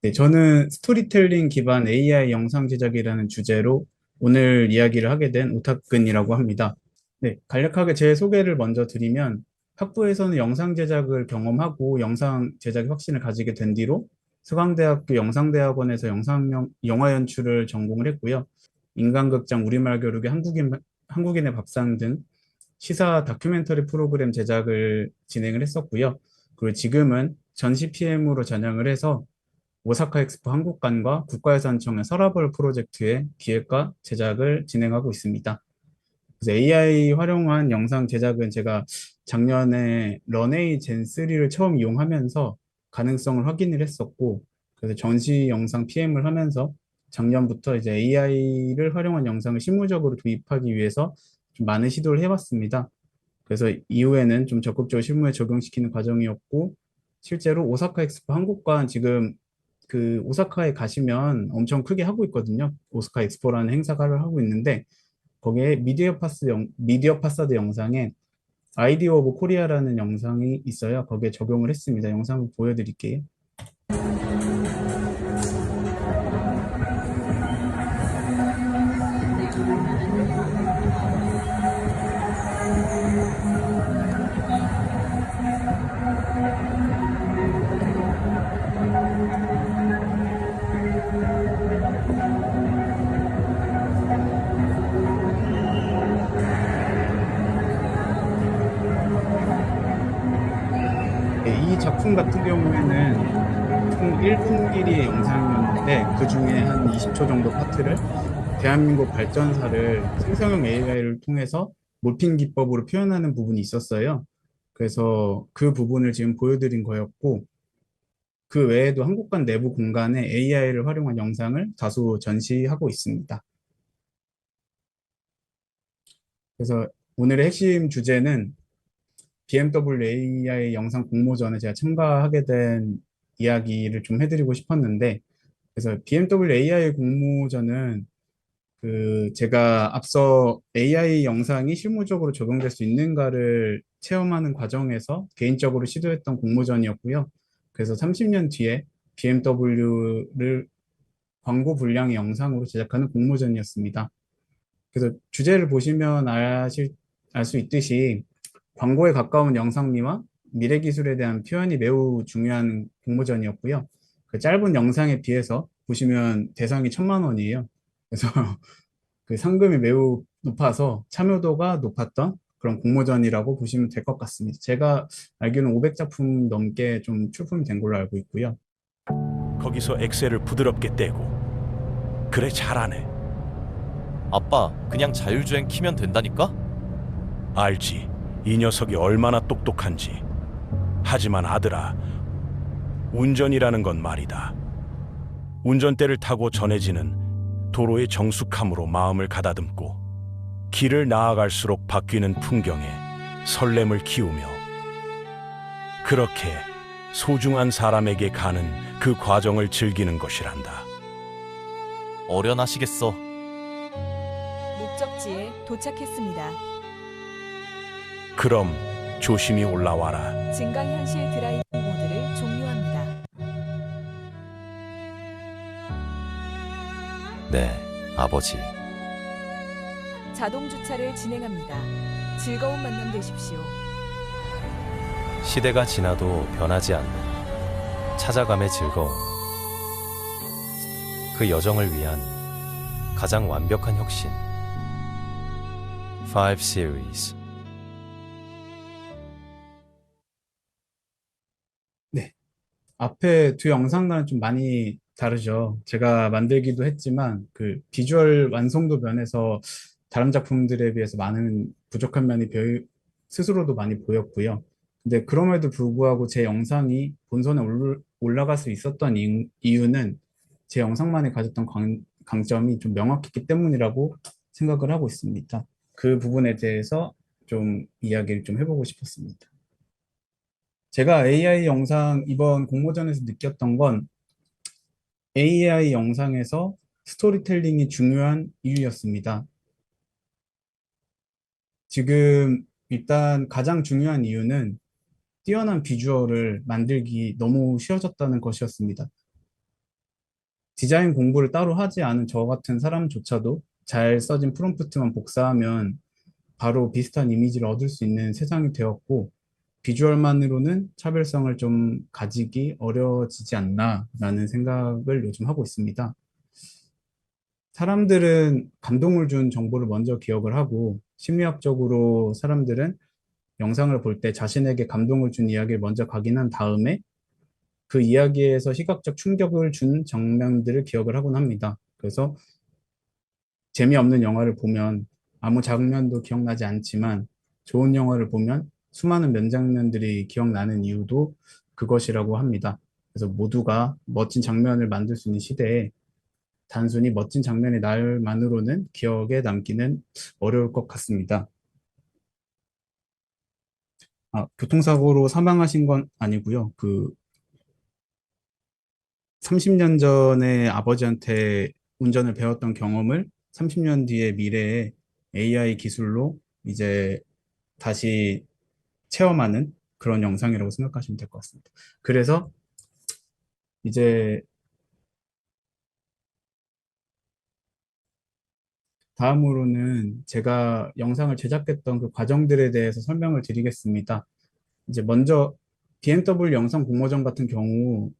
네, 저는 스토리텔링 기반 AI 영상 제작이라는 주제로 오늘 이야기를 하게 된 오타근이라고 합니다. 네, 간략하게 제 소개를 먼저 드리면 학부에서는 영상 제작을 경험하고 영상 제작의 확신을 가지게 된 뒤로 서강대학교 영상대학원에서 영화 연출을 전공을 했고요. 인간극장 우리말 겨루기 한국인의 밥상 등 시사 다큐멘터리 프로그램 제작을 진행을 했었고요. 그리고 지금은 전시 PM으로 전향을 해서 오사카 엑스포 한국관과 국가유산청의 서라벌 프로젝트의 기획과 제작을 진행하고 있습니다. 그래서 AI 활용한 영상 제작은 제가 작년에 런웨이 젠3를 처음 이용하면서 가능성을 확인을 했었고, 그래서 전시 영상 PM을 하면서 작년부터 이제 AI를 활용한 영상을 실무적으로 도입하기 위해서 좀 많은 시도를 해봤습니다. 그래서 이후에는 좀 적극적으로 실무에 적용시키는 과정이었고, 실제로 오사카 엑스포 한국관 지금 그 오사카에 가시면 엄청 크게 하고 있거든요. 오사카 엑스포라는 행사를 하고 있는데 거기에 미디어 파사드 영상에 아이디어 오브 코리아라는 영상이 있어요. 거기에 적용을 했습니다. 영상을 보여드릴게요. 네, 이 작품 같은 경우에는 총 1분 길이의 영상이었는데 그 중에 한 20초 정도 파트를 대한민국 발전사를 생성형 AI를 통해서 몰핀 기법으로 표현하는 부분이 있었어요. 그래서 그 부분을 지금 보여드린 거였고, 그 외에도 한국관 내부 공간에 AI를 활용한 영상을 다수 전시하고 있습니다. 그래서 오늘의 핵심 주제는 BMW AI 영상 공모전에 제가 참가하게 된 이야기를 좀 해드리고 싶었는데, 그래서 BMW AI 공모전은 그 제가 앞서 AI 영상이 실무적으로 적용될 수 있는가를 체험하는 과정에서 개인적으로 시도했던 공모전이었고요. 그래서 30년 뒤에 BMW를 광고 분량의 영상으로 제작하는 공모전이었습니다. 그래서 주제를 보시면 알 수 있듯이 광고에 가까운 영상미와 미래 기술에 대한 표현이 매우 중요한 공모전이었고요. 그 짧은 영상에 비해서 보시면 대상이 1,000만 원이에요. 그래서 그 상금이 매우 높아서 참여도가 높았던 그런 공모전이라고 보시면 될 것 같습니다. 제가 알기로는 500작품 넘게 좀 출품이 된 걸로 알고 있고요. 거기서 엑셀을 부드럽게 떼고. 그래, 잘하네. 아빠, 그냥 자율주행 키면 된다니까? 알지. 이 녀석이 얼마나 똑똑한지. 하지만 아들아, 운전이라는 건 말이다. 운전대를 타고 전해지는 도로의 정숙함으로 마음을 가다듬고 길을 나아갈수록 바뀌는 풍경에 설렘을 키우며 그렇게 소중한 사람에게 가는 그 과정을 즐기는 것이란다. 어련하시겠어. 목적지에 도착했습니다. 그럼 조심히 올라와라. 증강현실 드라이빙 모드를 종료합니다. 네, 아버지. 자동 주차를 진행합니다. 즐거운 만남 되십시오. 시대가 지나도 변하지 않는 찾아감의 즐거움. 그 여정을 위한 가장 완벽한 혁신. 5 Series. 네. 앞에 두 영상과는 좀 많이 다르죠. 제가 만들기도 했지만 그 비주얼 완성도 면에서 다른 작품들에 비해서 많은 부족한 면이 스스로도 많이 보였고요. 근데 그럼에도 불구하고 제 영상이 본선에 올라갈 수 있었던 이유는 제 영상만이 가졌던 강점이 좀 명확했기 때문이라고 생각을 하고 있습니다. 그 부분에 대해서 좀 이야기를 좀 해보고 싶었습니다. 제가 AI 영상 이번 공모전에서 느꼈던 건 AI 영상에서 스토리텔링이 중요한 이유였습니다. 지금 일단 가장 중요한 이유는 뛰어난 비주얼을 만들기 너무 쉬워졌다는 것이었습니다. 디자인 공부를 따로 하지 않은 저 같은 사람조차도 잘 써진 프롬프트만 복사하면 바로 비슷한 이미지를 얻을 수 있는 세상이 되었고, 비주얼만으로는 차별성을 좀 가지기 어려워지지 않나라는 생각을 요즘 하고 있습니다. 사람들은 감동을 준 정보를 먼저 기억을 하고, 심리학적으로 사람들은 영상을 볼 때 자신에게 감동을 준 이야기를 먼저 각인한 다음에 그 이야기에서 시각적 충격을 준 장면들을 기억을 하곤 합니다. 그래서 재미없는 영화를 보면 아무 장면도 기억나지 않지만 좋은 영화를 보면 수많은 명장면들이 기억나는 이유도 그것이라고 합니다. 그래서 모두가 멋진 장면을 만들 수 있는 시대에 단순히 멋진 장면의 날만으로는 기억에 남기는 어려울 것 같습니다. 교통사고로 사망하신 건 아니고요. 30년 전에 아버지한테 운전을 배웠던 경험을 30년 뒤의 미래에 AI 기술로 이제 다시 체험하는 그런 영상이라고 생각하시면 될 것 같습니다. 그래서 이제 다음으로는 제가 영상을 제작했던 그 과정들에 대해서 설명을 드리겠습니다. 이제 먼저 BMW 영상 공모전 같은 경우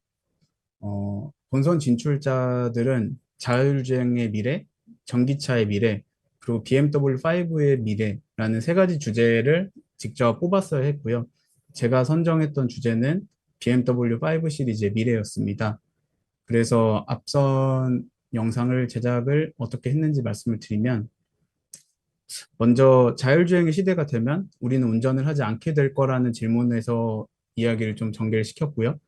본선 진출자들은 자율주행의 미래, 전기차의 미래, 그리고 BMW 5의 미래라는 세 가지 주제를 직접 뽑았어야 했고요. 제가 선정했던 주제는 BMW 5 시리즈의 미래였습니다. 그래서 앞선 영상을 제작을 어떻게 했는지 말씀을 드리면, 먼저 자율주행의 시대가 되면 우리는 운전을 하지 않게 될 거라는 질문에서 이야기를 좀 전개를 시켰고요.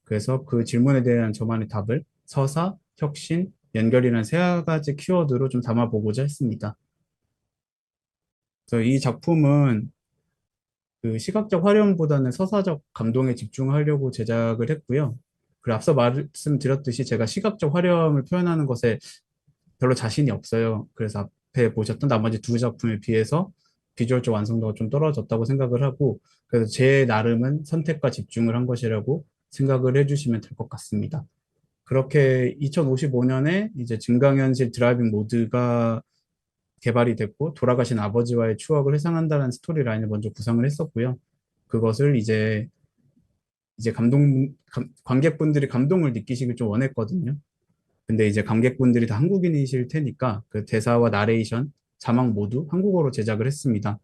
그래서 그 질문에 대한 저만의 답을 서사, 혁신, 연결이라는 세 가지 키워드로 좀 담아보고자 했습니다. 그래서 이 작품은 그 시각적 화려함보다는 서사적 감동에 집중하려고 제작을 했고요. 그리고 앞서 말씀드렸듯이 제가 시각적 화려함을 표현하는 것에 별로 자신이 없어요. 그래서 앞에 보셨던 나머지 두 작품에 비해서 비주얼적 완성도가 좀 떨어졌다고 생각을 하고, 그래서 제 나름은 선택과 집중을 한 것이라고 생각을 해주시면 될 것 같습니다. 그렇게 2055년에 이제 증강현실 드라이빙 모드가 개발이 됐고, 돌아가신 아버지와의 추억을 회상한다는 스토리라인을 먼저 구상을 했었고요. 그것을 이제 관객분들이 감동을 느끼시길 좀 원했거든요. 근데 이제 관객분들이 다 한국인이실 테니까 그 대사와 나레이션, 자막 모두 한국어로 제작을 했습니다.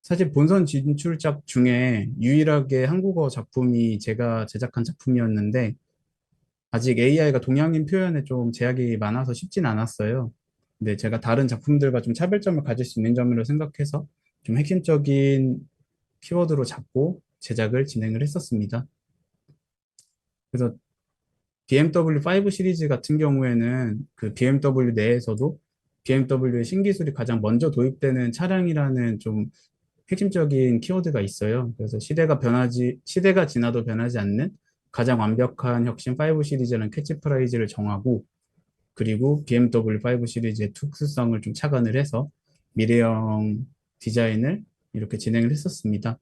사실 본선 진출작 중에 유일하게 한국어 작품이 제가 제작한 작품이었는데, 아직 AI가 동양인 표현에 좀 제약이 많아서 쉽진 않았어요. 근데 제가 다른 작품들과 좀 차별점을 가질 수 있는 점으로 생각해서 좀 핵심적인 키워드로 잡고 제작을 진행을 했었습니다. 그래서 BMW 5 시리즈 같은 경우에는 그 BMW 내에서도 BMW의 신기술이 가장 먼저 도입되는 차량이라는 좀 핵심적인 키워드가 있어요. 그래서 시대가 지나도 변하지 않는 가장 완벽한 혁신 5 시리즈라는 캐치프라이즈를 정하고, 그리고 BMW 5 시리즈의 특수성을 좀 착안을 해서 미래형 디자인을 이렇게 진행을 했었습니다.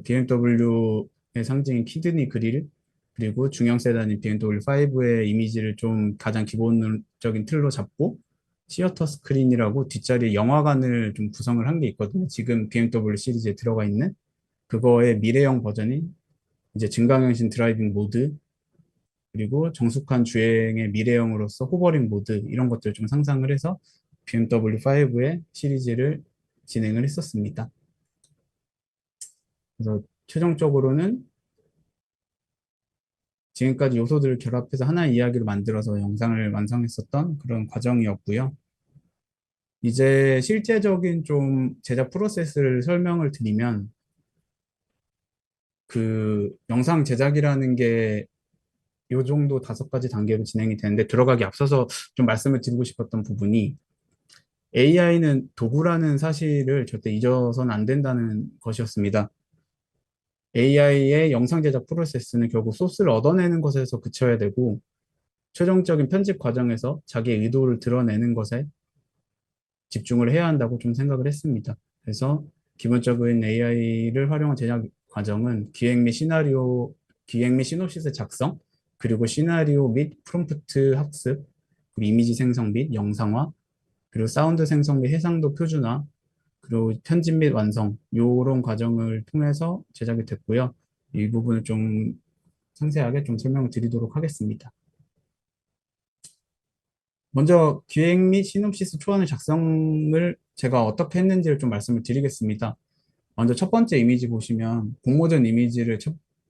BMW의 상징인 키드니 그릴, 그리고 중형 세단인 BMW 5의 이미지를 좀 가장 기본적인 틀로 잡고, 시어터 스크린이라고 뒷자리 영화관을 좀 구성을 한 게 있거든요. 지금 BMW 시리즈에 들어가 있는 그거의 미래형 버전이 이제 증강현실 드라이빙 모드, 그리고 정숙한 주행의 미래형으로서 호버링 모드, 이런 것들 좀 상상을 해서 BMW 5의 시리즈를 진행을 했었습니다. 그래서 최종적으로는 지금까지 요소들을 결합해서 하나의 이야기를 만들어서 영상을 완성했었던 그런 과정이었고요. 이제 실제적인 좀 제작 프로세스를 설명을 드리면, 그 영상 제작이라는 게 요 정도 5가지 단계로 진행이 되는데, 들어가기 앞서서 좀 말씀을 드리고 싶었던 부분이, AI는 도구라는 사실을 절대 잊어서는 안 된다는 것이었습니다. AI의 영상 제작 프로세스는 결국 소스를 얻어내는 것에서 그쳐야 되고, 최종적인 편집 과정에서 자기의 의도를 드러내는 것에 집중을 해야 한다고 좀 생각을 했습니다. 그래서 기본적인 AI를 활용한 제작 과정은 기획 및 시놉시스 작성, 그리고 시나리오 및 프롬프트 학습, 그리고 이미지 생성 및 영상화, 그리고 사운드 생성 및 해상도 표준화, 그리고 편집 및 완성, 요런 과정을 통해서 제작이 됐고요. 이 부분을 좀 상세하게 좀 설명을 드리도록 하겠습니다. 먼저 기획 및 시놉시스 초안의 작성을 제가 어떻게 했는지를 좀 말씀을 드리겠습니다. 먼저 첫 번째 이미지 보시면 공모전 이미지를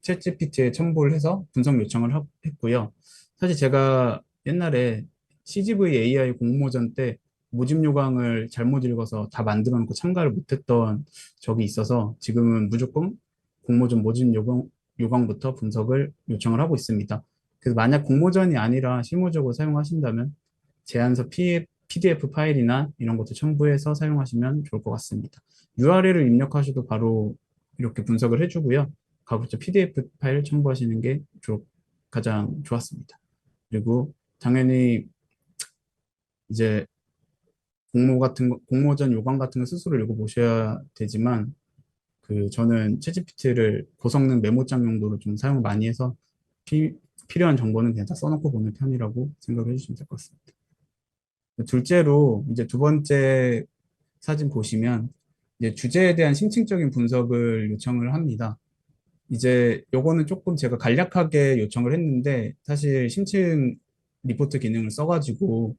챗GPT에 첨부를 해서 분석 요청을 했고요. 사실 제가 옛날에 CGV AI 공모전 때 모집 요강을 잘못 읽어서 다 만들어 놓고 참가를 못했던 적이 있어서 지금은 무조건 공모전 모집 요강부터 분석을 요청을 하고 있습니다. 그래서 만약 공모전이 아니라 실무적으로 사용하신다면 제안서 PDF 파일이나 이런 것도 첨부해서 사용하시면 좋을 것 같습니다. URL을 입력하셔도 바로 이렇게 분석을 해주고요. 가급적 PDF 파일 첨부하시는 게 가장 좋았습니다. 그리고 당연히 이제 공모전 요강 같은 거 스스로 읽어보셔야 되지만 저는 챗GPT를 고성능 메모장 용도로 좀 사용을 많이 해서 필요한 정보는 그냥 다 써놓고 보는 편이라고 생각을 해주시면 될 것 같습니다. 둘째로 이제 두 번째 사진 보시면 이제 주제에 대한 심층적인 분석을 요청을 합니다. 이제 요거는 조금 제가 간략하게 요청을 했는데 사실 심층 리포트 기능을 써가지고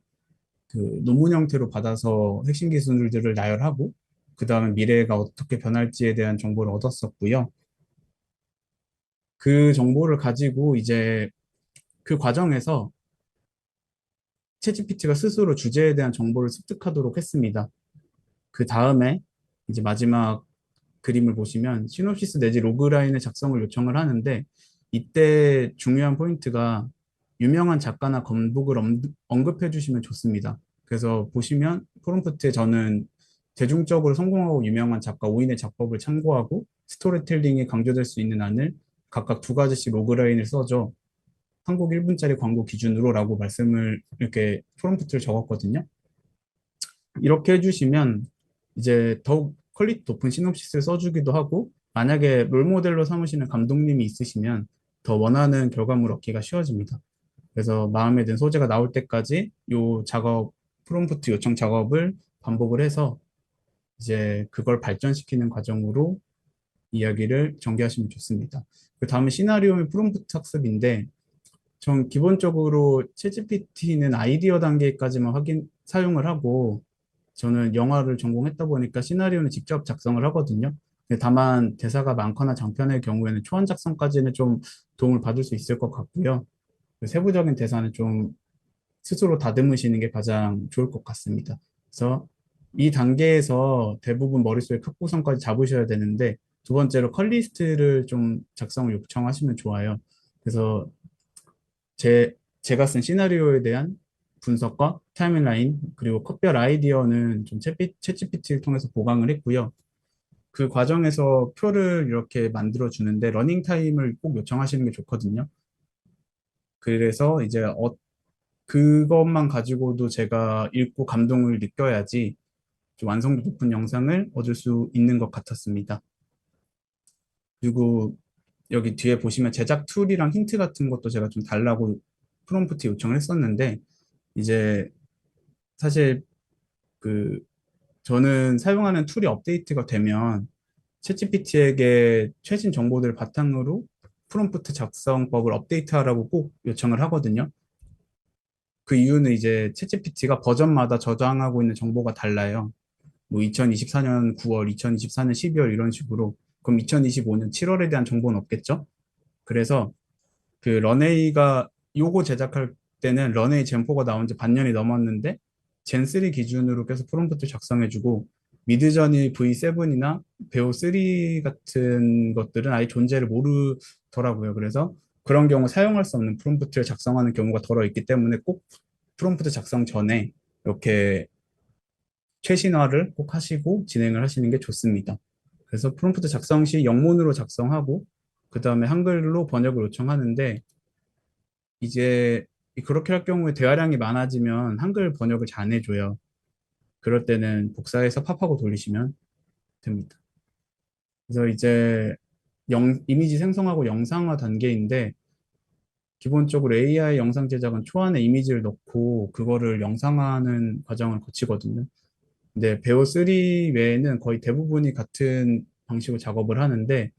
논문 형태로 받아서 핵심 기술들을 나열하고 그 다음에 미래가 어떻게 변할지에 대한 정보를 얻었었고요. 그 정보를 가지고 이제 그 과정에서 챗GPT가 스스로 주제에 대한 정보를 습득하도록 했습니다. 그 다음에 이제 마지막 그림을 보시면 시놉시스 내지 로그라인의 작성을 요청을 하는데 이때 중요한 포인트가 유명한 작가나 감독을 언급해 주시면 좋습니다. 그래서 보시면 프롬프트에 저는 대중적으로 성공하고 유명한 작가 5인의 작법을 참고하고 스토리텔링이 강조될 수 있는 안을 각각 두 가지씩 로그라인을 써줘 한국 1분짜리 광고 기준으로라고 말씀을 이렇게 프롬프트를 적었거든요. 이렇게 해주시면 이제 더욱 퀄리티 높은 시놉시스를 써주기도 하고 만약에 롤모델로 삼으시는 감독님이 있으시면 더 원하는 결과물을 얻기가 쉬워집니다. 그래서 마음에 든 소재가 나올 때까지 요 작업, 프롬프트 요청 작업을 반복을 해서 이제 그걸 발전시키는 과정으로 이야기를 전개하시면 좋습니다. 그 다음에 시나리오의 프롬프트 학습인데 전 기본적으로 챗GPT는 아이디어 단계까지만 사용을 하고 저는 영화를 전공했다 보니까 시나리오는 직접 작성을 하거든요. 근데 다만 대사가 많거나 장편의 경우에는 초안 작성까지는 좀 도움을 받을 수 있을 것 같고요. 세부적인 대사는 좀 스스로 다듬으시는 게 가장 좋을 것 같습니다. 그래서 이 단계에서 대부분 머릿속에 컷구성까지 잡으셔야 되는데 두 번째로 컬리스트를 좀 작성을 요청하시면 좋아요. 그래서 제가 쓴 시나리오에 대한 분석과 타임라인 그리고 컷별 아이디어는 좀 챗GPT를 통해서 보강을 했고요. 그 과정에서 표를 이렇게 만들어 주는데 러닝 타임을 꼭 요청하시는 게 좋거든요. 그래서 이제 그것만 가지고도 제가 읽고 감동을 느껴야지 좀 완성도 높은 영상을 얻을 수 있는 것 같았습니다. 그리고 여기 뒤에 보시면 제작 툴이랑 힌트 같은 것도 제가 좀 달라고 프롬프트 요청을 했었는데 이제 사실 그 저는 사용하는 툴이 업데이트가 되면 챗GPT에게 최신 정보들을 바탕으로 프롬프트 작성법을 업데이트하라고 꼭 요청을 하거든요. 그 이유는 이제 챗GPT가 버전마다 저장하고 있는 정보가 달라요. 뭐 2024년 9월, 2024년 12월 이런 식으로. 그럼 2025년 7월에 대한 정보는 없겠죠? 그래서 그 런웨이가 요거 제작할 때는 런웨이 젠4가 나온 지 반년이 넘었는데 젠3 기준으로 계속 프롬프트 작성해주고 미드저니 V7이나 베오 3 같은 것들은 아예 존재를 모르더라고요. 그래서 그런 경우 사용할 수 없는 프롬프트를 작성하는 경우가 덜어 있기 때문에 꼭 프롬프트 작성 전에 이렇게 최신화를 꼭 하시고 진행을 하시는 게 좋습니다. 그래서 프롬프트 작성 시 영문으로 작성하고 그 다음에 한글로 번역을 요청하는데 이제 그렇게 할 경우에 대화량이 많아지면 한글 번역을 잘 안 해줘요. 그럴 때는 복사해서 팝하고 돌리시면 됩니다. 그래서 이제 이미지 생성하고 영상화 단계인데 기본적으로 AI 영상 제작은 초안에 이미지를 넣고 그거를 영상화하는 과정을 거치거든요. 근데 베어 3 외에는 거의 대부분이 같은 방식으로 작업을 하는데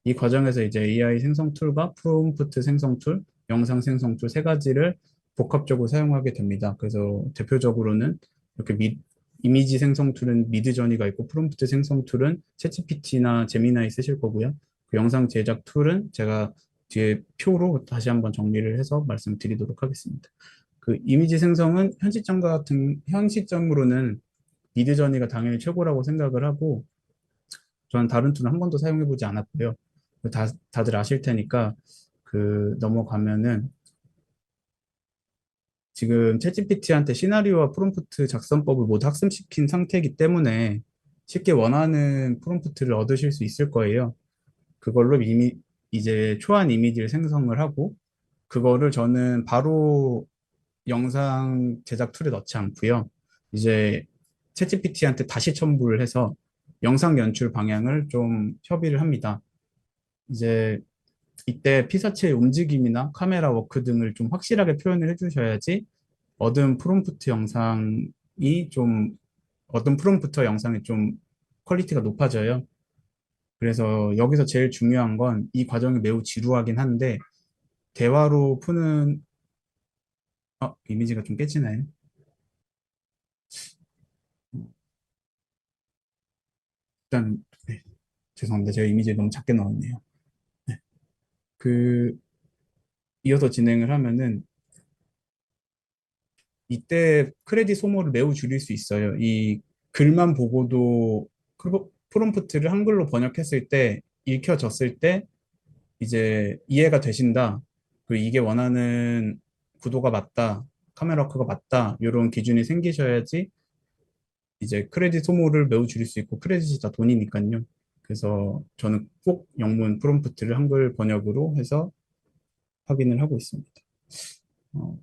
이 과정에서 이제 AI 생성 툴과 프롬프트 생성 툴, 영상 생성 툴 세 가지를 복합적으로 사용하게 됩니다. 그래서 대표적으로는 이렇게 이미지 생성 툴은 미드저니가 있고 프롬프트 생성 툴은 챗GPT나 제미나이 쓰실 거고요. 그 영상 제작 툴은 제가 뒤에 표로 다시 한번 정리를 해서 말씀드리도록 하겠습니다. 그 이미지 생성은 현 시점으로는 미드저니가 당연히 최고라고 생각을 하고 저는 다른 툴은 한 번도 사용해보지 않았고요. 다들 아실 테니까 넘어가면은 지금 챗GPT한테 시나리오와 프롬프트 작성법을 모두 학습시킨 상태이기 때문에 쉽게 원하는 프롬프트를 얻으실 수 있을 거예요. 그걸로 이미 이제 초안 이미지를 생성을 하고 그거를 저는 바로 영상 제작 툴에 넣지 않고요. 이제 챗GPT한테 다시 첨부를 해서 영상 연출 방향을 좀 협의를 합니다. 이제 이때 피사체의 움직임이나 카메라 워크 등을 좀 확실하게 표현을 해주셔야지 얻은 프롬프트 영상이 좀 얻은 프롬프터 영상이 좀 퀄리티가 높아져요. 그래서 여기서 제일 중요한 건 이 과정이 매우 지루하긴 한데 대화로 푸는 이미지가 좀 깨지나요? 일단 네, 죄송합니다. 제가 이미지 너무 작게 넣었네요. 네, 그 이어서 진행을 하면은 이때 크레딧 소모를 매우 줄일 수 있어요. 이 글만 보고도 프롬프트를 한글로 번역했을 때 읽혀졌을 때 이제 이해가 되신다. 그리고 이게 원하는 구도가 맞다. 카메라 워크가 맞다. 이런 기준이 생기셔야지 이제 크레딧 소모를 매우 줄일 수 있고 크레딧이 다 돈이니까요. 그래서 저는 꼭 영문 프롬프트를 한글 번역으로 해서 확인을 하고 있습니다. 어,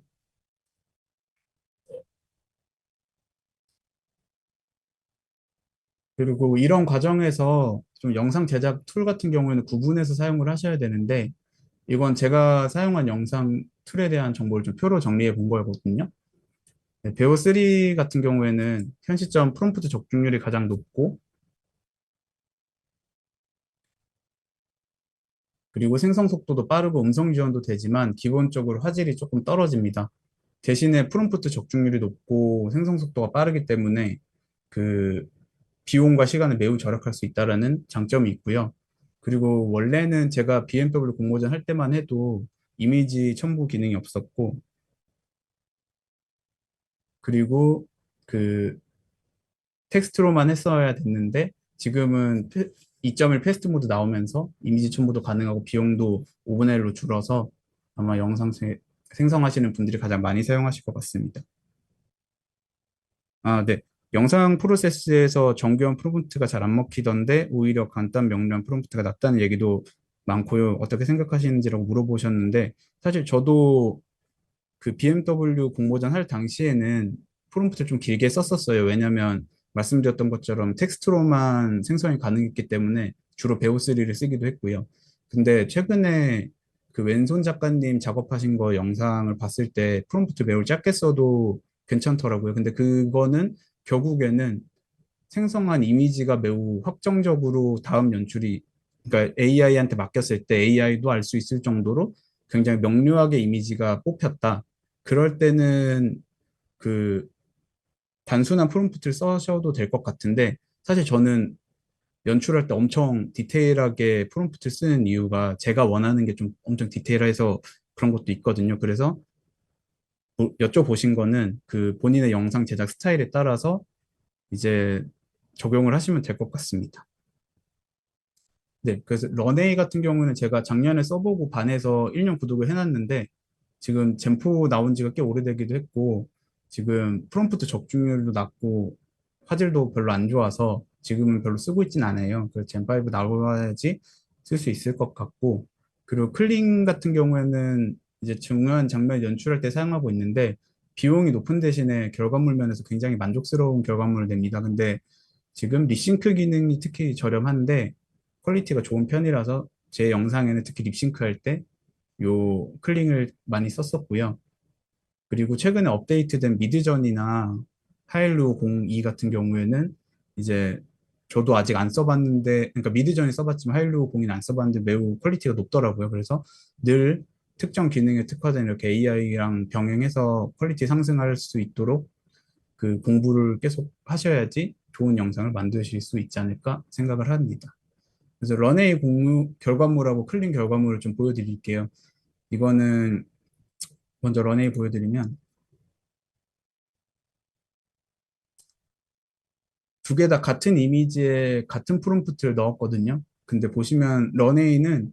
그리고 이런 과정에서 좀 영상 제작 툴 같은 경우에는 구분해서 사용을 하셔야 되는데 이건 제가 사용한 영상 툴에 대한 정보를 좀 표로 정리해 본 거거든요. 네, 베어 3 같은 경우에는 현 시점 프롬프트 적중률이 가장 높고 그리고 생성 속도도 빠르고 음성 지원도 되지만 기본적으로 화질이 조금 떨어집니다. 대신에 프롬프트 적중률이 높고 생성 속도가 빠르기 때문에 그 비용과 시간을 매우 절약할 수 있다라는 장점이 있고요. 그리고 원래는 제가 BMW 공모전 할 때만 해도 이미지 첨부 기능이 없었고, 그리고 그 텍스트로만 했어야 됐는데, 지금은 2.1 패스트 모드 나오면서 이미지 첨부도 가능하고 비용도 5분의 1로 줄어서 아마 생성하시는 분들이 가장 많이 사용하실 것 같습니다. 아, 네. 영상 프로세스에서 정교한 프롬프트가 잘 안 먹히던데 오히려 간단 명료한 프롬프트가 낫다는 얘기도 많고요. 어떻게 생각하시는지라고 물어보셨는데 사실 저도 그 BMW 공모전 할 당시에는 프롬프트를 좀 길게 썼었어요. 왜냐면 말씀드렸던 것처럼 텍스트로만 생성이 가능했기 때문에 주로 베오3를 쓰기도 했고요. 근데 최근에 그 왼손 작가님 작업하신 거 영상을 봤을 때 프롬프트 매우 짧게 써도 괜찮더라고요. 근데 그거는 결국에는 생성한 이미지가 매우 확정적으로 다음 연출이 그러니까 AI한테 맡겼을 때 AI도 알 수 있을 정도로 굉장히 명료하게 이미지가 뽑혔다. 그럴 때는 그 단순한 프롬프트를 써셔도 될 것 같은데 사실 저는 연출할 때 엄청 디테일하게 프롬프트를 쓰는 이유가 제가 원하는 게 좀 엄청 디테일해서 그런 것도 있거든요. 그래서 여쭤보신 거는 그 본인의 영상 제작 스타일에 따라서 이제 적용을 하시면 될 것 같습니다. 네, 그래서 런웨이 같은 경우는 제가 작년에 써보고 반해서 1년 구독을 해놨는데 지금 젠포 나온 지가 꽤 오래되기도 했고 지금 프롬프트 적중률도 낮고 화질도 별로 안 좋아서 지금은 별로 쓰고 있진 않아요. 그래서 젠5 나와야지 쓸 수 있을 것 같고 그리고 클링 같은 경우에는 이제 중요한 장면 연출할 때 사용하고 있는데 비용이 높은 대신에 결과물 면에서 굉장히 만족스러운 결과물을 냅니다. 근데 지금 리싱크 기능이 특히 저렴한데 퀄리티가 좋은 편이라서 제 영상에는 특히 립싱크 할 때 요 클링을 많이 썼었고요. 그리고 최근에 업데이트된 미드전이나 하일루 02 같은 경우에는 이제 저도 아직 안 써봤는데, 그러니까 미드전이 써봤지만 하일루 02는 안 써봤는데 매우 퀄리티가 높더라고요. 그래서 늘 특정 기능에 특화된 이렇게 AI랑 병행해서 퀄리티 상승할 수 있도록 그 공부를 계속 하셔야지 좋은 영상을 만드실 수 있지 않을까 생각을 합니다. 그래서 런웨이 공유 결과물하고 클린 결과물을 좀 보여드릴게요. 이거는 먼저 런웨이 보여드리면 두 개 다 같은 이미지에 같은 프롬프트를 넣었거든요. 근데 보시면 런웨이는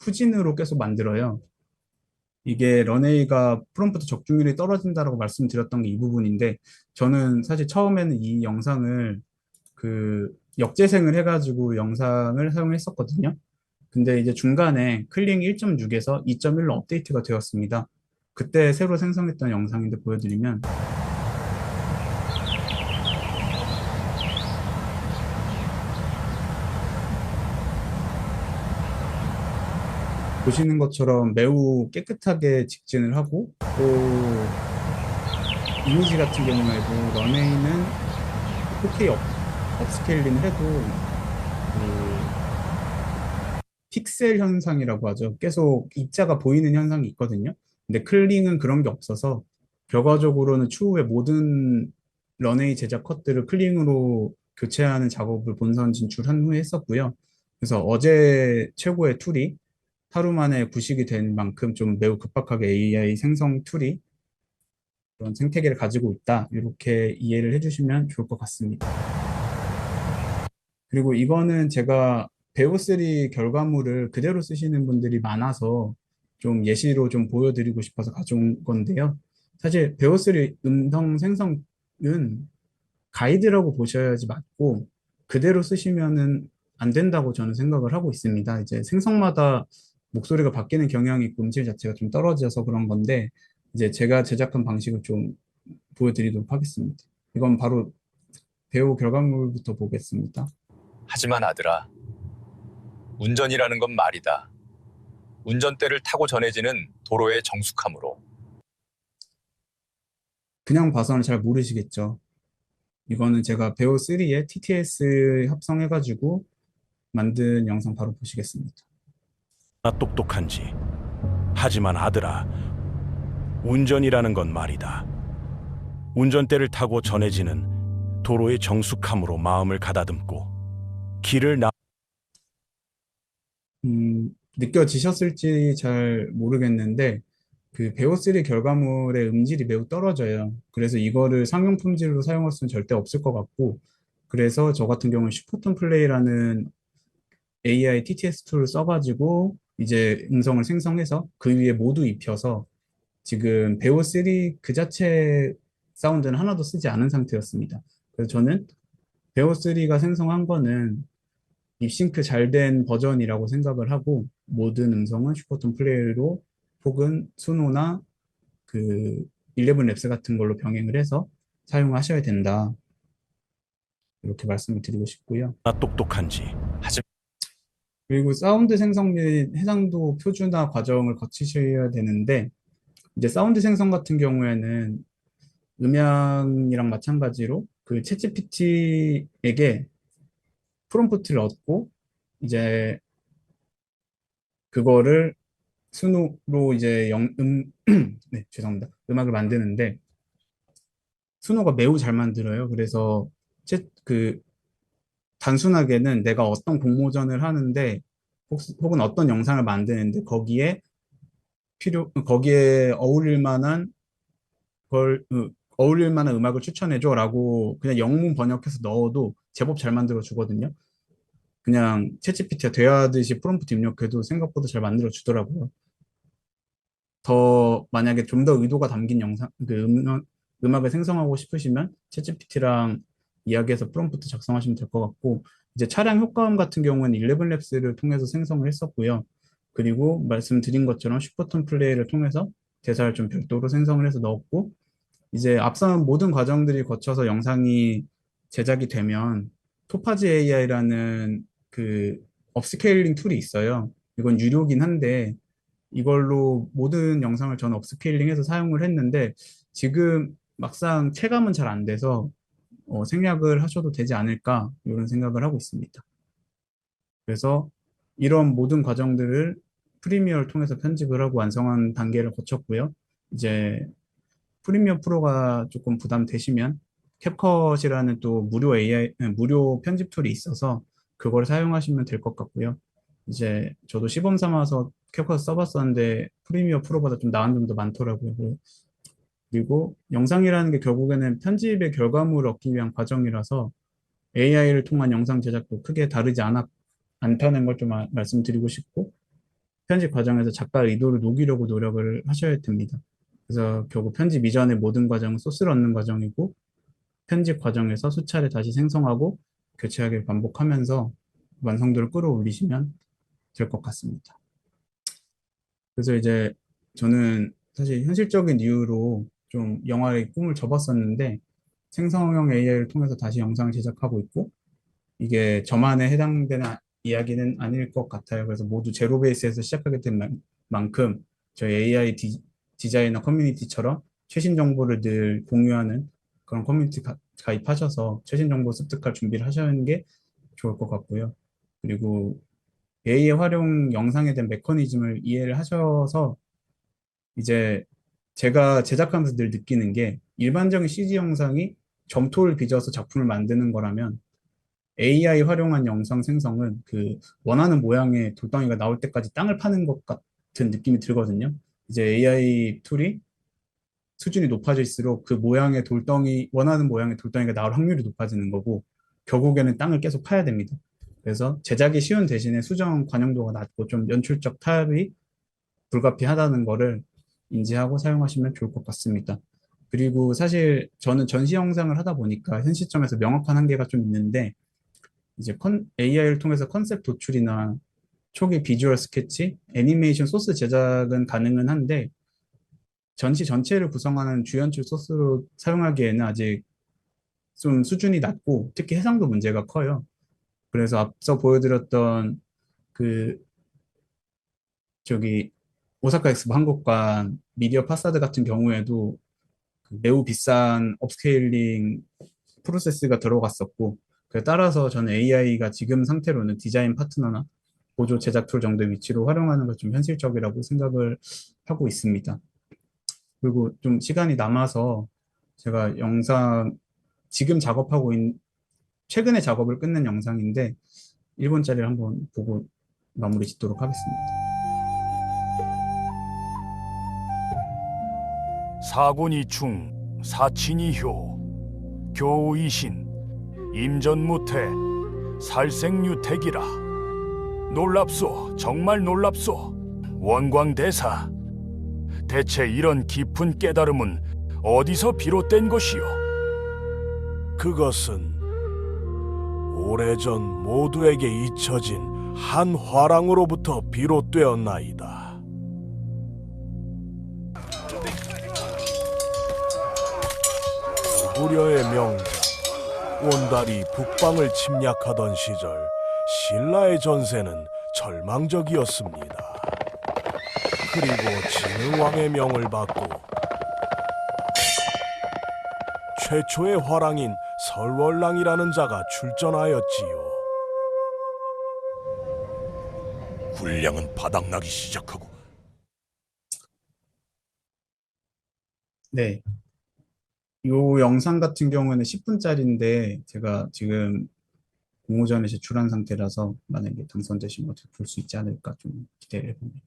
후진으로 계속 만들어요. 이게 런웨이가 프롬프트 적중률이 떨어진다라고 말씀드렸던 게 이 부분인데, 저는 사실 처음에는 이 영상을 그 역재생을 해가지고 영상을 사용했었거든요. 근데 이제 중간에 클링 1.6에서 2.1로 업데이트가 되었습니다. 그때 새로 생성했던 영상인데 보여드리면, 보시는 것처럼 매우 깨끗하게 직진을 하고, 또 이미지 같은 경우에도 런웨이는 4K 업스케일링을 해도 그 픽셀 현상이라고 하죠. 계속 입자가 보이는 현상이 있거든요. 근데 클링은 그런 게 없어서 결과적으로는 추후에 모든 런웨이 제작 컷들을 클링으로 교체하는 작업을 본선 진출한 후에 했었고요. 그래서 어제 최고의 툴이 하루 만에 구식이 된 만큼 좀 매우 급박하게 AI 생성 툴이 그런 생태계를 가지고 있다. 이렇게 이해를 해주시면 좋을 것 같습니다. 그리고 이거는 제가 배우3 결과물을 그대로 쓰시는 분들이 많아서 좀 예시로 좀 보여드리고 싶어서 가져온 건데요. 사실 배우3 음성 생성은 가이드라고 보셔야지 맞고, 그대로 쓰시면은 안 된다고 저는 생각을 하고 있습니다. 이제 생성마다 목소리가 바뀌는 경향이 있고 음질 자체가 좀 떨어져서 그런 건데, 이제 제가 제작한 방식을 좀 보여드리도록 하겠습니다. 이건 바로 배우 결과물부터 보겠습니다. 하지만 아들아, 운전이라는 건 말이다. 운전대를 타고 전해지는 도로의 정숙함으로. 그냥 봐서는 잘 모르시겠죠. 이거는 제가 배우 3에 TTS 합성해가지고 만든 영상 바로 보시겠습니다. 얼마나 똑똑한지. 하지만 아들아, 운전이라는 건 말이다. 운전대를 타고 전해지는 도로의 정숙함으로 마음을 가다듬고 길을 느껴지셨을지 잘 모르겠는데, 그 배우 3 결과물의 음질이 매우 떨어져요. 그래서 이거를 상용 품질로 사용할 수는 절대 없을 것 같고, 그래서 저 같은 경우는 슈퍼톤 플레이라는 AI TTS 툴을 써가지고 이제 음성을 생성해서 그 위에 모두 입혀서 지금 배우 3 그 자체 사운드는 하나도 쓰지 않은 상태였습니다. 그래서 저는 배우 3가 생성한 거는 립싱크 잘 된 버전이라고 생각을 하고, 모든 음성은 슈퍼톤 플레이로 혹은 수노나 그 11랩스 같은 걸로 병행을 해서 사용하셔야 된다. 이렇게 말씀을 드리고 싶고요. 얼마나 똑똑한지. 하지만 그리고 사운드 생성 및 해상도 표준화 과정을 거치셔야 되는데, 이제 사운드 생성 같은 경우에는 음향이랑 마찬가지로 그 챗GPT에게 프롬프트를 얻고 이제 그거를 수노로 이제 네, 죄송합니다. 음악을 만드는데 수노가 매우 잘 만들어요. 그래서 그 단순하게는 내가 어떤 공모전을 하는데 혹은 어떤 영상을 만드는데 거기에 어울릴 만한 어울릴 만한 음악을 추천해줘라고 그냥 영문 번역해서 넣어도 제법 잘 만들어 주거든요. 그냥 챗GPT가 대화하듯이 프롬프트 입력해도 생각보다 잘 만들어 주더라고요. 더 만약에 좀 더 의도가 담긴 영상 음악을 생성하고 싶으시면 챗GPT랑 이야기해서 프롬프트 작성하시면 될 것 같고, 이제 차량 효과음 같은 경우는 11랩스를 통해서 생성을 했었고요. 그리고 말씀드린 것처럼 슈퍼톤 플레이를 통해서 대사를 좀 별도로 생성을 해서 넣었고, 이제 앞선 모든 과정들이 거쳐서 영상이 제작이 되면 토파즈 AI라는 그 업스케일링 툴이 있어요. 이건 유료긴 한데 이걸로 모든 영상을 저는 업스케일링해서 사용을 했는데 지금 막상 체감은 잘 안 돼서 생략을 하셔도 되지 않을까 이런 생각을 하고 있습니다. 그래서 이런 모든 과정들을 프리미어를 통해서 편집을 하고 완성한 단계를 거쳤고요. 이제 프리미어 프로가 조금 부담되시면 캡컷이라는 또 무료 무료 편집 툴이 있어서 그걸 사용하시면 될 것 같고요. 이제 저도 시범 삼아서 캡컷 써봤었는데 프리미어 프로보다 좀 나은 점도 많더라고요. 그리고 영상이라는 게 결국에는 편집의 결과물을 얻기 위한 과정이라서 AI를 통한 영상 제작도 크게 않다는 걸 좀 말씀드리고 싶고, 편집 과정에서 작가의 의도를 녹이려고 노력을 하셔야 됩니다. 그래서 결국 편집 이전의 모든 과정은 소스를 얻는 과정이고, 편집 과정에서 수차례 다시 생성하고 교체하기를 반복하면서 완성도를 끌어올리시면 될 것 같습니다. 그래서 이제 저는 사실 현실적인 이유로 좀 영화의 꿈을 접었었는데, 생성형 AI를 통해서 다시 영상을 제작하고 있고, 이게 저만에 해당되는 이야기는 아닐 것 같아요. 그래서 모두 제로 베이스에서 시작하게 된 만큼 저희 AI 디자이너 커뮤니티처럼 최신 정보를 늘 공유하는 그런 커뮤니티 가입하셔서 최신 정보 습득할 준비를 하시는 게 좋을 것 같고요. 그리고 AI 활용 영상에 대한 메커니즘을 이해를 하셔서 이제 제가 제작하면서 늘 느끼는 게 일반적인 CG 영상이 점토를 빚어서 작품을 만드는 거라면 AI 활용한 영상 생성은 그 원하는 모양의 돌덩이가 나올 때까지 땅을 파는 것 같은 느낌이 들거든요. 이제 AI 툴이 수준이 높아질수록 그 원하는 모양의 돌덩이가 나올 확률이 높아지는 거고, 결국에는 땅을 계속 파야 됩니다. 그래서 제작이 쉬운 대신에 수정 관용도가 낮고 좀 연출적 타협이 불가피하다는 거를 인지하고 사용하시면 좋을 것 같습니다. 그리고 사실 저는 전시 영상을 하다 보니까 현 시점에서 명확한 한계가 좀 있는데, 이제 AI를 통해서 컨셉 도출이나 초기 비주얼 스케치, 애니메이션 소스 제작은 가능은 한데 전시 전체를 구성하는 주연출 소스로 사용하기에는 아직 좀 수준이 낮고 특히 해상도 문제가 커요. 그래서 앞서 보여드렸던 그 저기 오사카 엑스포 한국관 미디어 파사드 같은 경우에도 그 매우 비싼 업스케일링 프로세스가 들어갔었고, 그에 따라서 저는 AI가 지금 상태로는 디자인 파트너나 보조 제작 툴 정도의 위치로 활용하는 것 좀 현실적이라고 생각을 하고 있습니다. 그리고 좀 시간이 남아서 제가 지금 최근에 작업을 끝낸 영상인데 1분짜리를 한번 보고 마무리 짓도록 하겠습니다. 사곤이 충, 사친이 효, 교우이신, 임전무태, 살생유택이라. 놀랍소, 정말 놀랍소. 원광대사, 대체 이런 깊은 깨달음은 어디서 비롯된 것이오? 그것은 오래전 모두에게 잊혀진 한 화랑으로부터 비롯되었나이다. 고구려의 명작 온달이 북방을 침략하던 시절 신라의 전세는 절망적이었습니다. 그리고 진흥왕의 명을 받고 최초의 화랑인 설월랑이라는 자가 출전하였지요. 군량은 바닥나기 시작하고. 네. 이 영상 같은 경우는 10분짜리인데 제가 지금 공모전에 제출한 상태라서 만약에 당선되시면 어떻게 볼 수 있지 않을까 좀 기대를 해봅니다.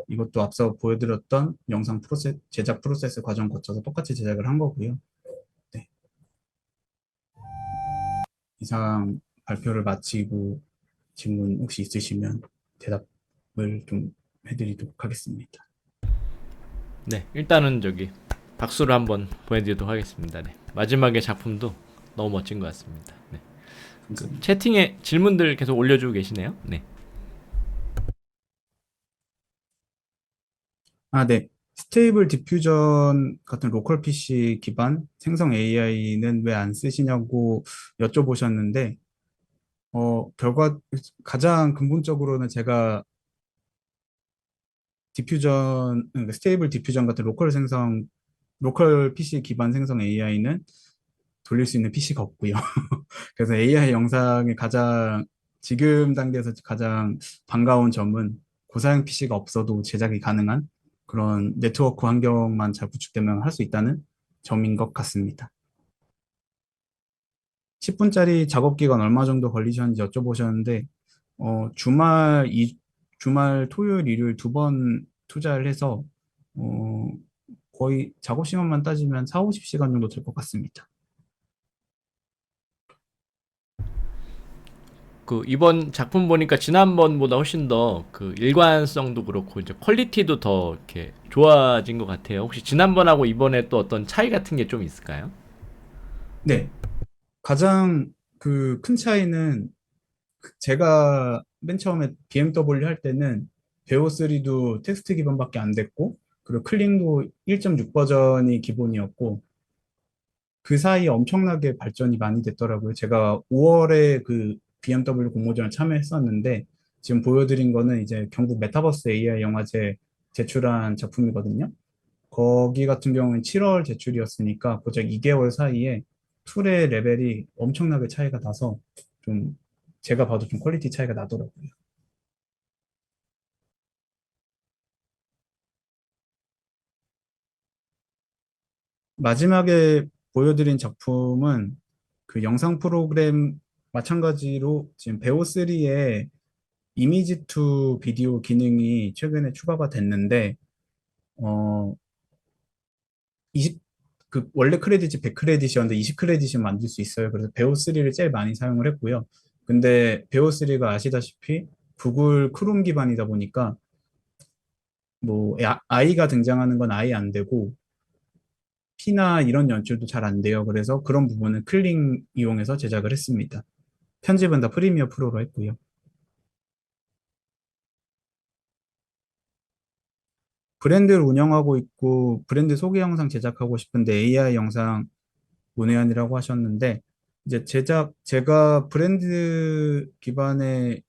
이것도 앞서 보여드렸던 영상 제작 프로세스 과정 거쳐서 똑같이 제작을 한 거고요. 네. 이상 발표를 마치고 질문 혹시 있으시면 대답을 좀 해드리도록 하겠습니다. 네, 일단은 박수를 한번 보내드리도록 하겠습니다. 네, 마지막의 작품도 너무 멋진 것 같습니다. 네. 채팅에 질문들 계속 올려주고 계시네요. 네. 네. 스테이블 디퓨전 같은 로컬 PC 기반 생성 AI는 왜 안 쓰시냐고 여쭤보셨는데, 가장 근본적으로는 제가 디퓨전, 그러니까 스테이블 디퓨전 같은 로컬 PC 기반 생성 AI는 돌릴 수 있는 PC가 없고요. 그래서 AI 영상의 지금 단계에서 가장 반가운 점은 고사양 PC가 없어도 제작이 가능한 그런 네트워크 환경만 잘 구축되면 할 수 있다는 점인 것 같습니다. 10분짜리 작업 기간 얼마 정도 걸리셨는지 여쭤보셨는데, 주말, 토요일, 일요일 두 번 투자를 해서, 어, 거의 작업 시간만 따지면 4, 50시간 정도 될 것 같습니다. 그 이번 작품 보니까 지난번보다 훨씬 더 그 일관성도 그렇고 이제 퀄리티도 더 이렇게 좋아진 것 같아요. 혹시 지난번하고 이번에 또 어떤 차이 같은 게 좀 있을까요? 네. 가장 그 큰 차이는 제가 맨 처음에 BMW 할 때는 베오3도 텍스트 기반밖에 안 됐고, 그리고 클링도 1.6 버전이 기본이었고, 그 사이에 엄청나게 발전이 많이 됐더라고요. 제가 5월에 그 BMW 공모전에 참여했었는데, 지금 보여드린 거는 이제 경북 메타버스 AI 영화제 제출한 작품이거든요. 거기 같은 경우는 7월 제출이었으니까 고작 2개월 사이에 툴의 레벨이 엄청나게 차이가 나서 좀 제가 봐도 좀 퀄리티 차이가 나더라고요. 마지막에 보여드린 작품은 그 영상 프로그램 마찬가지로 지금 베오3에 이미지 투 비디오 기능이 최근에 추가가 됐는데, 어, 20, 원래 크레딧이 100크레딧이었는데 20크레딧을 만들 수 있어요. 그래서 베오3를 제일 많이 사용을 했고요. 근데 베오3가 아시다시피 구글 크롬 기반이다 보니까 뭐 아이가 등장하는 건 아예 안 되고 P나 이런 연출도 잘 안 돼요. 그래서 그런 부분은 클링 이용해서 제작을 했습니다. 편집은 다 프리미어 프로로 했고요. 브랜드를 운영하고 있고 브랜드 소개 영상 제작하고 싶은데 AI 영상 문외한이라고 하셨는데 이제 제가 브랜드 기반의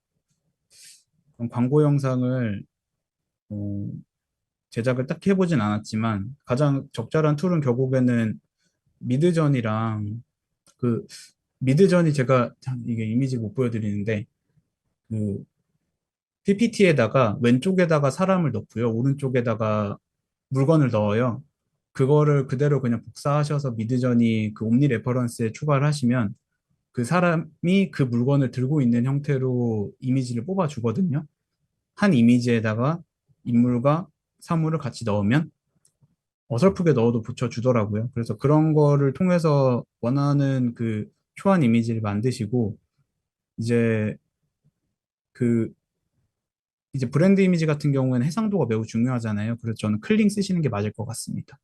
광고 영상을 어, 제작을 딱 해보진 않았지만 가장 적절한 툴은 결국에는 미드전이랑 그 미드전이 제가 참 이게 이미지 못 보여드리는데 그 PPT에다가 왼쪽에다가 사람을 넣고요. 오른쪽에다가 물건을 넣어요. 그거를 그대로 그냥 복사하셔서 미드전이 그 옴니 레퍼런스에 추가를 하시면 그 사람이 그 물건을 들고 있는 형태로 이미지를 뽑아 주거든요. 한 이미지에다가 인물과 사물을 같이 넣으면 어설프게 넣어도 붙여주더라고요. 그래서 그런 거를 통해서 원하는 그 초안 이미지를 만드시고 이제 그 이제 브랜드 이미지 같은 경우에는 해상도가 매우 중요하잖아요. 그래서 저는 클링 쓰시는 게 맞을 것 같습니다.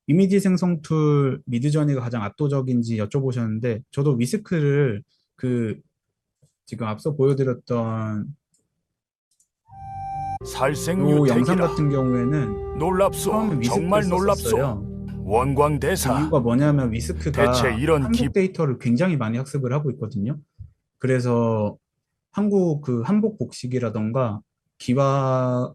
이미지 생성 툴 미드저니가 가장 압도적인지 여쭤보셨는데 저도 위스크를 그 지금 앞서 보여드렸던 이 영상 살생유택이라 같은 경우에는 놀랍소 처음에 정말 위스크를 놀랍소 썼었어요. 그 원광대사 이유가 뭐냐면 대체 위스크가 이런 한국 데이터를 굉장히 많이 학습을 하고 있거든요. 그래서 한국 그 한복 복식이라던가 기와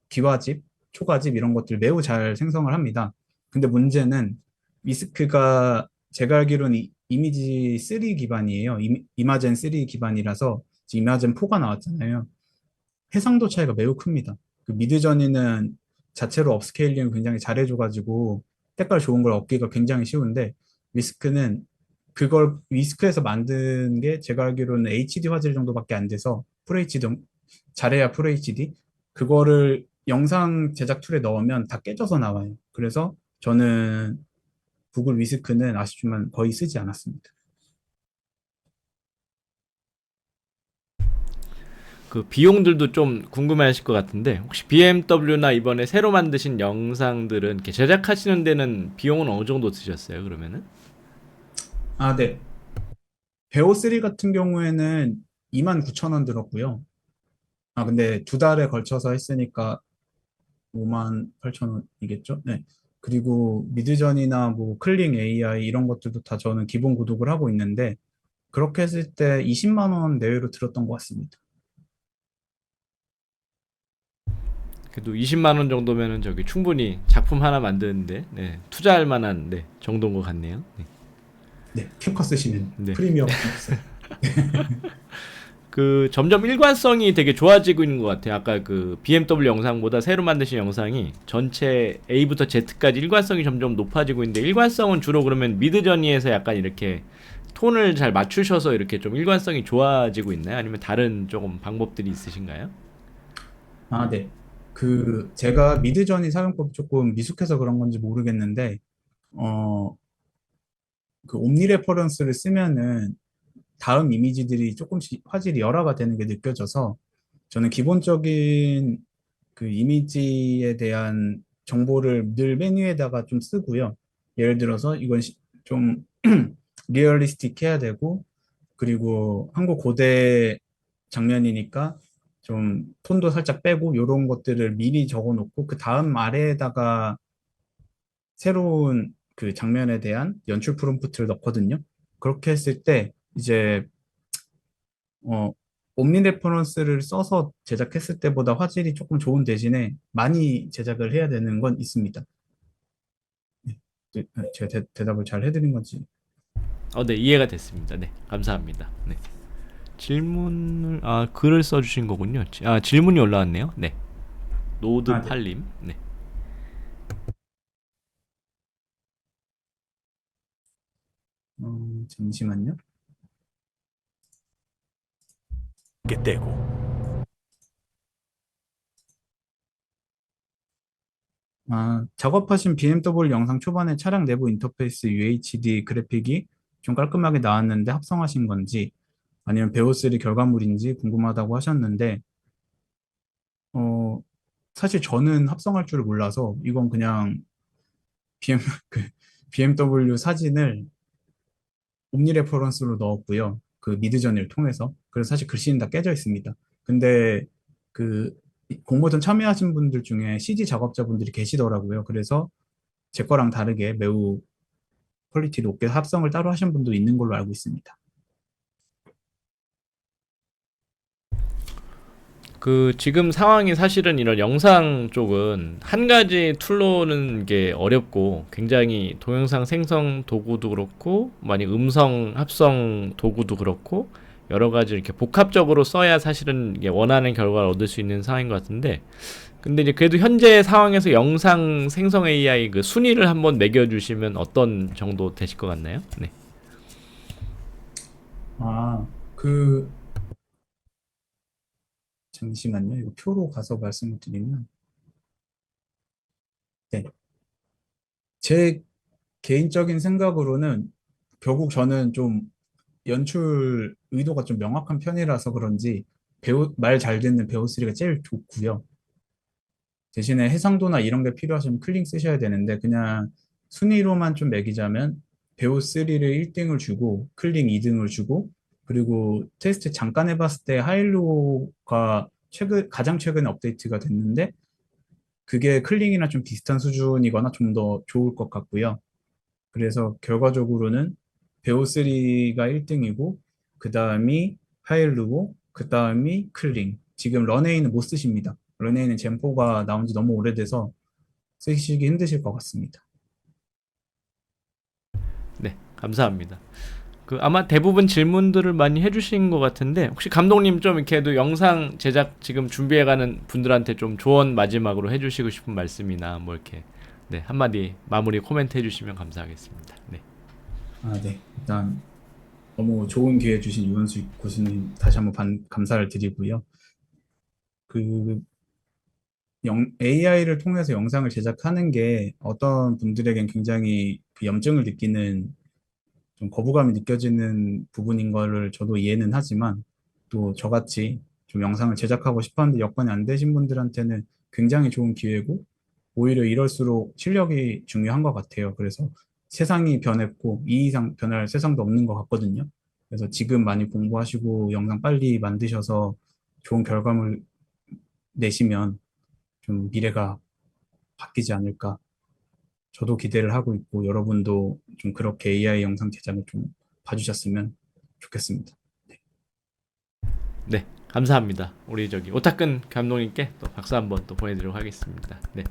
기와집, 초가집 이런 것들 매우 잘 생성을 합니다. 근데 문제는 위스크가 제가 알기로는 이미지 3 기반이에요. 이마젠 3 기반이라서 지금 이마젠 4가 나왔잖아요. 해상도 차이가 매우 큽니다. 그 미드저니는 자체로 업스케일링을 굉장히 잘해줘가지고 색깔 좋은 걸 얻기가 굉장히 쉬운데 위스크는 그걸 위스크에서 만든 게 제가 알기로는 HD 화질 정도밖에 안 돼서 FHD 잘해야 FHD 그거를 영상 제작 툴에 넣으면 다 깨져서 나와요. 그래서 저는 구글 위스크는 아쉽지만 거의 쓰지 않았습니다. 그 비용들도 좀 궁금해하실 것 같은데 혹시 BMW나 이번에 새로 만드신 영상들은 이렇게 제작하시는 데는 비용은 어느 정도 드셨어요? 그러면은? 아, 네. 베오3 같은 경우에는 29,000원 들었고요. 아, 근데 두 달에 걸쳐서 했으니까 58,000원이겠죠? 네. 그리고 미드전이나 뭐 클링 AI 이런 것들도 다 저는 기본 구독을 하고 있는데 그렇게 했을 때 20만 원 내외로 들었던 것 같습니다. 그래도 20만 원 정도면은 저기 충분히 작품 하나 만드는데 네, 투자할 만한 네, 정도인 것 같네요. 네. 네, 캡컷 쓰시는 네. 프리미엄 캡컷. 그 점점 일관성이 되게 좋아지고 있는 것 같아요. 아까 그 BMW 영상보다 새로 만드신 영상이 전체 A부터 Z까지 일관성이 점점 높아지고 있는데 일관성은 주로 그러면 미드저니에서 약간 이렇게 톤을 잘 맞추셔서 이렇게 좀 일관성이 좋아지고 있나요? 아니면 다른 조금 방법들이 있으신가요? 아, 네. 그 제가 미드저니 사용법이 조금 미숙해서 그런 건지 모르겠는데 어, 그 옴니 레퍼런스를 쓰면은 다음 이미지들이 조금씩 화질이 열화가 되는 게 느껴져서 저는 기본적인 그 이미지에 대한 정보를 늘 메뉴에다가 좀 쓰고요. 예를 들어서 이건 좀 리얼리스틱 해야 되고, 그리고 한국 고대 장면이니까 좀 톤도 살짝 빼고 이런 것들을 미리 적어 놓고 그 다음 아래에다가 새로운 그 장면에 대한 연출 프롬프트를 넣거든요. 그렇게 했을 때 이제 어, 옴니 레퍼런스를 써서 제작했을 때보다 화질이 조금 좋은 대신에 많이 제작을 해야 되는 건 있습니다. 네, 제가 대답을 잘 해드린 건지. 네, 이해가 됐습니다. 네, 감사합니다. 네. 질문을 글을 써주신 거군요. 질문이 올라왔네요. 네, 노드 아, 네. 팔림. 네. 잠시만요. 게 떼고 작업하신 BMW 영상 초반에 차량 내부 인터페이스 UHD 그래픽이 좀 깔끔하게 나왔는데 합성하신 건지 아니면 베오3 결과물인지 궁금하다고 하셨는데 어, 사실 저는 합성할 줄을 몰라서 이건 그냥 BM, 그 BMW 사진을 옴니 레퍼런스로 넣었고요. 그 미드저니를 통해서. 그래서 사실 글씨는 다 깨져 있습니다. 근데 그 공모전 참여하신 분들 중에 CG 작업자분들이 계시더라고요. 그래서 제 거랑 다르게 매우 퀄리티 높게 합성을 따로 하신 분도 있는 걸로 알고 있습니다. 그 지금 상황이 사실은 이런 영상 쪽은 한 가지 툴로는 게 어렵고 굉장히 동영상 생성 도구도 그렇고 만약 음성 합성 도구도 그렇고 여러 가지 이렇게 복합적으로 써야 사실은 이게 원하는 결과를 얻을 수 있는 상황인 것 같은데 근데 이제 그래도 현재 상황에서 영상 생성 AI 그 순위를 한번 매겨주시면 어떤 정도 되실 것 같나요? 네. 아, 그 잠시만요. 이거 표로 가서 말씀을 드리면 네. 제 개인적인 생각으로는 결국 저는 좀 연출 의도가 좀 명확한 편이라서 그런지 말 잘 듣는 배우3가 제일 좋고요. 대신에 해상도나 이런 게 필요하시면 클링 쓰셔야 되는데 그냥 순위로만 좀 매기자면 배우3를 1등을 주고 클링 2등을 주고 그리고 테스트 잠깐 해봤을 때 하일로가 가장 최근에 업데이트가 됐는데 그게 클링이나 좀 비슷한 수준이거나 좀 더 좋을 것 같고요. 그래서 결과적으로는 베오3가 1등이고 그 다음이 하일루고 그 다음이 클링. 지금 런웨이는 못 쓰십니다. 런웨이는 젠4가 나온 지 너무 오래돼서 쓰시기 힘드실 것 같습니다. 네, 감사합니다. 그 아마 대부분 질문들을 많이 해주신 것 같은데 혹시 감독님 좀 이렇게도 영상 제작 지금 준비해가는 분들한테 좀 조언 마지막으로 해주시고 싶은 말씀이나 뭐 이렇게 네 한마디 마무리 코멘트 해주시면 감사하겠습니다. 네. 네. 일단 너무 좋은 기회 주신 유원수 교수님 다시 한번 감사를 드리고요. 그 AI를 통해서 영상을 제작하는 게 어떤 분들에겐 굉장히 그 염증을 느끼는 좀 거부감이 느껴지는 부분인 거를 저도 이해는 하지만 또 저같이 좀 영상을 제작하고 싶어 하는데 여건이 안 되신 분들한테는 굉장히 좋은 기회고 오히려 이럴수록 실력이 중요한 것 같아요. 그래서 세상이 변했고 이 이상 변할 세상도 없는 것 같거든요. 그래서 지금 많이 공부하시고 영상 빨리 만드셔서 좋은 결과물 내시면 좀 미래가 바뀌지 않을까. 저도 기대를 하고 있고 여러분도 좀 그렇게 AI 영상 제작을 좀 봐주셨으면 좋겠습니다. 네, 감사합니다. 우리 저기 오타큰 감독님께 또 박수 한번 또 보내드리도록 하겠습니다. 네.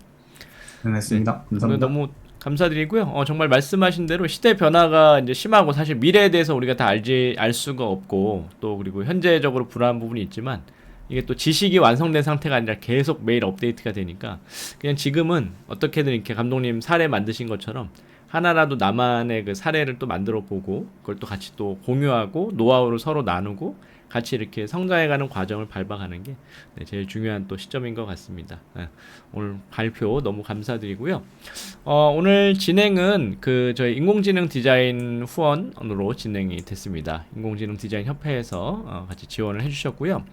고생했습니다. 오늘 감사합니다. 너무 감사드리고요. 정말 말씀하신 대로 시대 변화가 이제 심하고 사실 미래에 대해서 우리가 다 알 수가 없고 또 그리고 현재적으로 불안한 부분이 있지만 이게 또 지식이 완성된 상태가 아니라 계속 매일 업데이트가 되니까 그냥 지금은 어떻게든 이렇게 감독님 사례 만드신 것처럼 하나라도 나만의 그 사례를 또 만들어 보고 그걸 또 같이 또 공유하고 노하우를 서로 나누고 같이 이렇게 성장해가는 과정을 밟아가는 게 제일 중요한 또 시점인 것 같습니다. 오늘 발표 너무 감사드리고요. 오늘 진행은 그 저희 인공지능 디자인 후원으로 진행이 됐습니다. 인공지능 디자인 협회에서 같이 지원을 해주셨고요.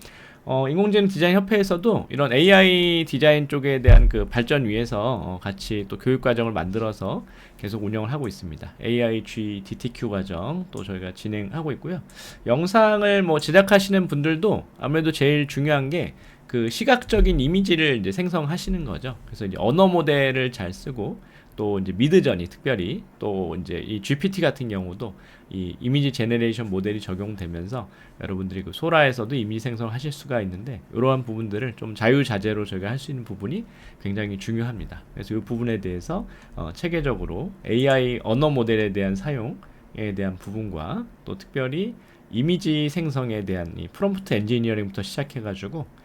인공지능 디자인 협회에서도 이런 AI 디자인 쪽에 대한 그 발전 위해서 같이 또 교육 과정을 만들어서 계속 운영을 하고 있습니다. AIG DTQ 과정 또 저희가 진행하고 있고요. 영상을 뭐 제작하시는 분들도 아무래도 제일 중요한 게 그 시각적인 이미지를 이제 생성하시는 거죠. 그래서 이제 언어 모델을 잘 쓰고 또 이제 미드저니 특별히 또 이제 이 GPT 같은 경우도 이 이미지 제너레이션 모델이 적용되면서 여러분들이 그 소라에서도 이미지 생성하실 수가 있는데 이러한 부분들을 좀 자유자재로 저희가 할 수 있는 부분이 굉장히 중요합니다. 그래서 이 부분에 대해서 체계적으로 AI 언어 모델에 대한 사용에 대한 부분과 또 특별히 이미지 생성에 대한 이 프롬프트 엔지니어링부터 시작해가지고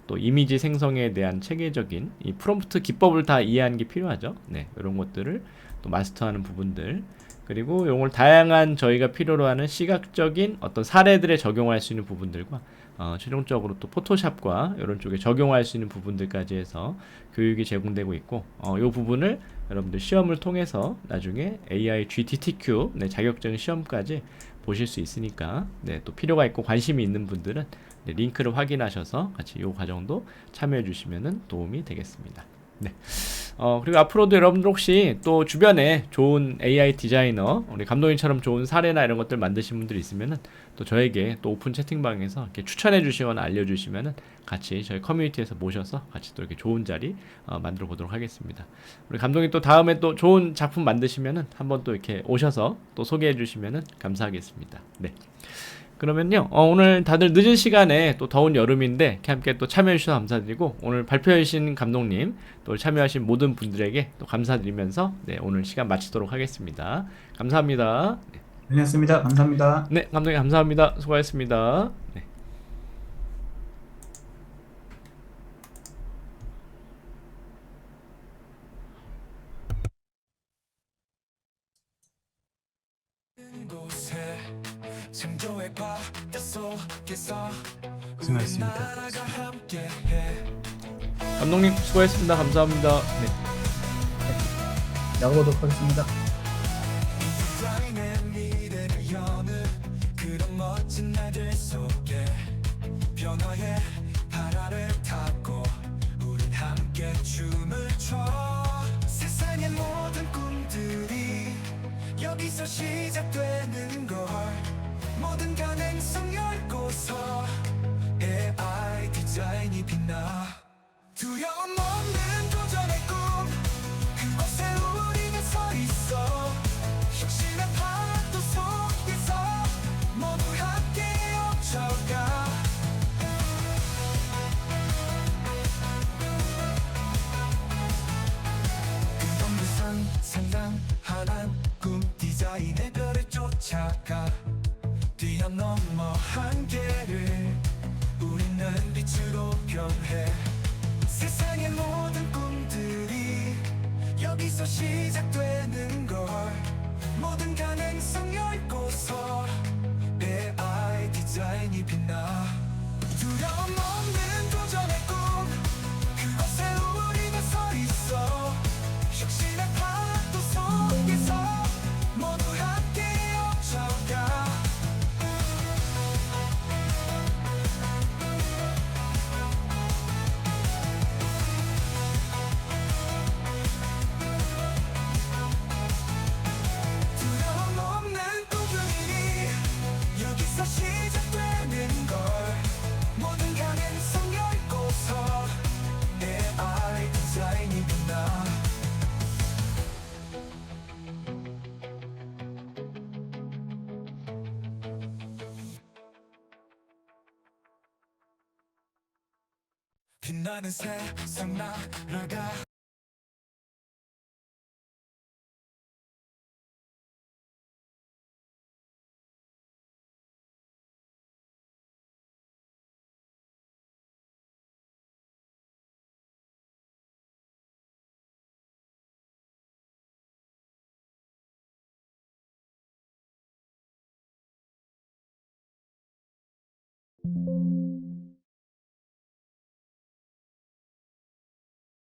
또 이미지 생성에 대한 체계적인 이 프롬프트 기법을 다 이해하는 게 필요하죠. 이런 것들을 또 마스터하는 부분들 그리고 이걸 다양한 저희가 필요로 하는 시각적인 어떤 사례들에 적용할 수 있는 부분들과 최종적으로 또 포토샵과 이런 쪽에 적용할 수 있는 부분들까지 해서 교육이 제공되고 있고 이 부분을 여러분들 시험을 통해서 나중에 AI GTTQ 자격증 시험까지 보실 수 있으니까 또 필요가 있고 관심이 있는 분들은 링크를 확인하셔서 같이 이 과정도 참여해 주시면 도움이 되겠습니다. 그리고 앞으로도 여러분들 혹시 또 주변에 좋은 AI 디자이너, 우리 감독님처럼 좋은 사례나 이런 것들 만드신 분들이 있으면은 또 저에게 또 오픈 채팅방에서 이렇게 추천해 주시거나 알려주시면은 같이 저희 커뮤니티에서 모셔서 같이 또 이렇게 좋은 자리 만들어 보도록 하겠습니다. 우리 감독님 또 다음에 또 좋은 작품 만드시면은 한번 또 이렇게 오셔서 또 소개해 주시면은 감사하겠습니다. 그러면요 오늘 다들 늦은 시간에 또 더운 여름인데 이렇게 함께 또 참여해 주셔서 감사드리고 오늘 발표해 주신 감독님 또 참여하신 모든 분들에게 또 감사드리면서 오늘 시간 마치도록 하겠습니다. 감사합니다. 고생했습니다. 감사합니다. 감독님 감사합니다. 수고하셨습니다. 고생하셨습니다. 감독님 수고하셨습니다. 감사합니다. 야구보도록 하겠습니다. 변화의 바라를 타고 우린 함께 춤을 춰 세상의 모든 꿈들이 여기서 시작되는 걸 모든 가능성 열고서 AI 디자인이 빛나 두려움 없는 도전의 꿈 그곳에 우리가 서 있어 혁신의 파도 속에서 모두 함께 멈춰가 상상하란 꿈 디자인의 별을 쫓아가 뛰어넘어 한계를 우리는 빛으로 변해 세상의 모든 꿈들이 여기서 시작되는 걸 모든 가능성 열고서 AI 디자인이 빛나 두려움 없는 도전의 꿈 그곳에 우리가 서 있어 혁신의 파도 속에서 모두 함께 멈춰가 빛나는 세상 날아가